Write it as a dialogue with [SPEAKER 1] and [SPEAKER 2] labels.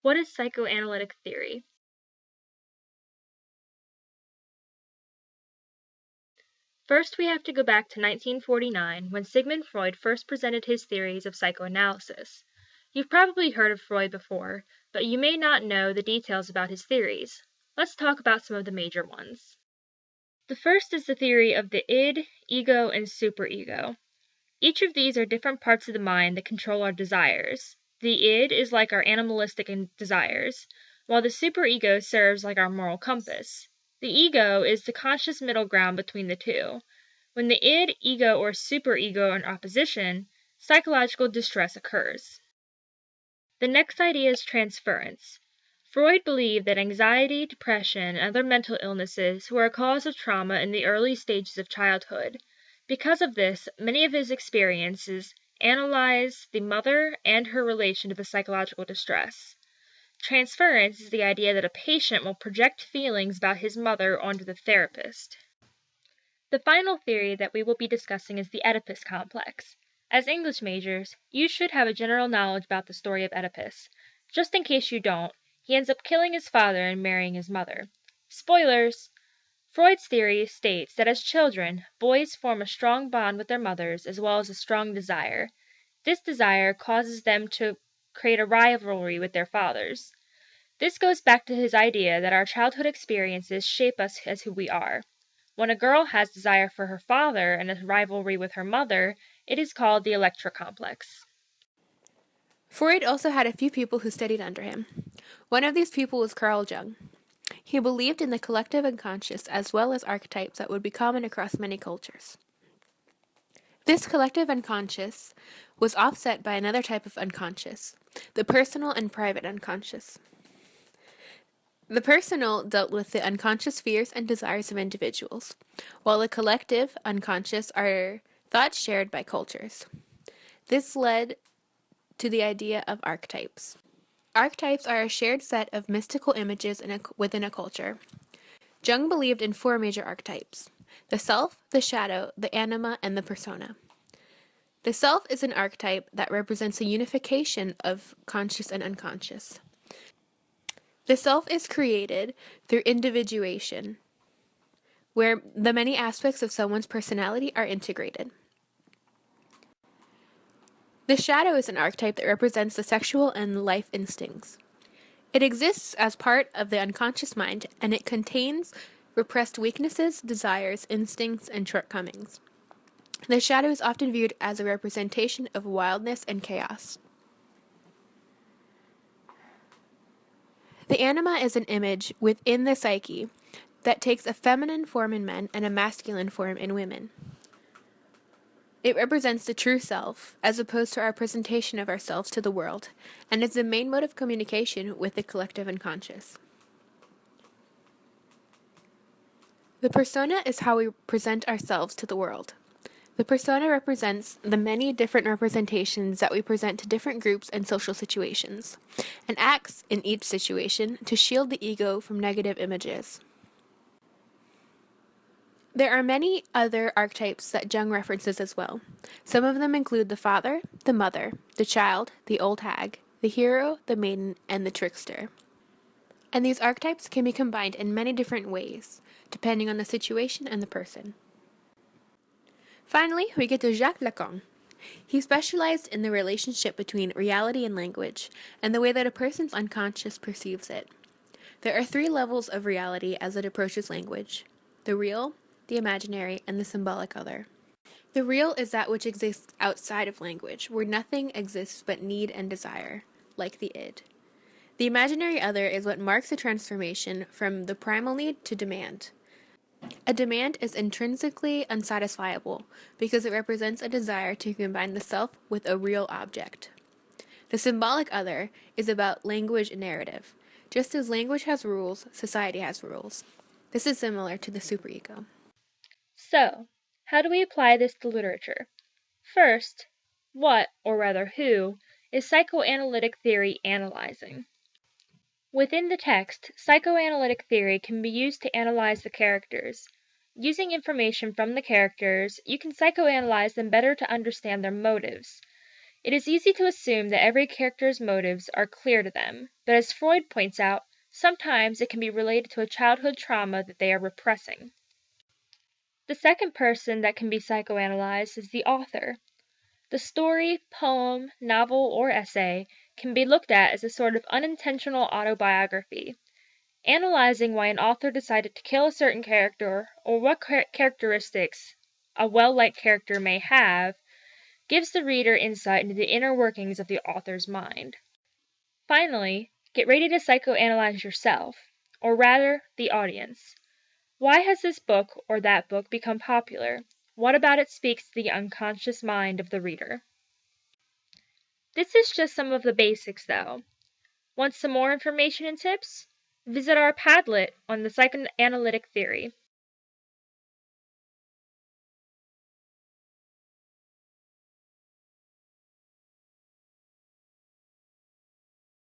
[SPEAKER 1] What is psychoanalytic theory? First, we have to go back to 1949 when Sigmund Freud first presented his theories of psychoanalysis. You've probably heard of Freud before, but you may not know the details about his theories. Let's talk about some of the major ones. The first is the theory of the id, ego, and superego. Each of these are different parts of the mind that control our desires. The id is like our animalistic desires, while the superego serves like our moral compass. The ego is the conscious middle ground between the two. When the id, ego, or superego are in opposition, psychological distress occurs. The next idea is transference. Freud believed that anxiety, depression, and other mental illnesses were a cause of trauma in the early stages of childhood. Because of this, many of his experiences analyze the mother and her relation to the psychological distress. Transference is the idea that a patient will project feelings about his mother onto the therapist. The final theory that we will be discussing is the Oedipus complex. As English majors, you should have a general knowledge about the story of Oedipus. Just in case you don't, he ends up killing his father and marrying his mother. Spoilers! Freud's theory states that as children, boys form a strong bond with their mothers as well as a strong desire. This desire causes them to create a rivalry with their fathers. This goes back to his idea that our childhood experiences shape us as who we are. When a girl has desire for her father and a rivalry with her mother, it is called the Electra complex.
[SPEAKER 2] Freud also had a few people who studied under him. One of these people was Carl Jung. He believed in the collective unconscious as well as archetypes that would be common across many cultures. This collective unconscious was offset by another type of unconscious, the personal and private unconscious. The personal dealt with the unconscious fears and desires of individuals, while the collective unconscious are thoughts shared by cultures. This led to the idea of archetypes. Archetypes are a shared set of mystical images within a culture. Jung believed in 4 major archetypes: the self, the shadow, the anima, and the persona. The self is an archetype that represents a unification of conscious and unconscious. The self is created through individuation, where the many aspects of someone's personality are integrated. The shadow is an archetype that represents the sexual and life instincts. It exists as part of the unconscious mind, and it contains repressed weaknesses, desires, instincts, and shortcomings. The shadow is often viewed as a representation of wildness and chaos. The anima is an image within the psyche that takes a feminine form in men and a masculine form in women. It represents the true self, as opposed to our presentation of ourselves to the world, and is the main mode of communication with the collective unconscious. The persona is how we present ourselves to the world. The persona represents the many different representations that we present to different groups and social situations, and acts in each situation to shield the ego from negative images. There are many other archetypes that Jung references as well. Some of them include the father, the mother, the child, the old hag, the hero, the maiden, and the trickster. And these archetypes can be combined in many different ways, depending on the situation and the person. Finally, we get to Jacques Lacan. He specialized in the relationship between reality and language, and the way that a person's unconscious perceives it. There are 3 levels of reality as it approaches language: the real, the imaginary, and the symbolic other. The real is that which exists outside of language, where nothing exists but need and desire, like the id. The imaginary other is what marks the transformation from the primal need to demand. A demand is intrinsically unsatisfiable because it represents a desire to combine the self with a real object. The symbolic other is about language and narrative. Just as language has rules, society has rules. This is similar to the superego.
[SPEAKER 1] So, how do we apply this to literature? First, what, or rather who, is psychoanalytic theory analyzing? Within the text, psychoanalytic theory can be used to analyze the characters. Using information from the characters, you can psychoanalyze them better to understand their motives. It is easy to assume that every character's motives are clear to them, but as Freud points out, sometimes it can be related to a childhood trauma that they are repressing. The second person that can be psychoanalyzed is the author. The story, poem, novel, or essay can be looked at as a sort of unintentional autobiography, analyzing why an author decided to kill a certain character or what characteristics a well-liked character may have gives the reader insight into the inner workings of the author's mind. Finally, get ready to psychoanalyze yourself, or rather, the audience. Why has this book or that book become popular? What about it speaks to the unconscious mind of the reader? This is just some of the basics, though. Want some more information and tips? Visit our Padlet on the psychoanalytic theory.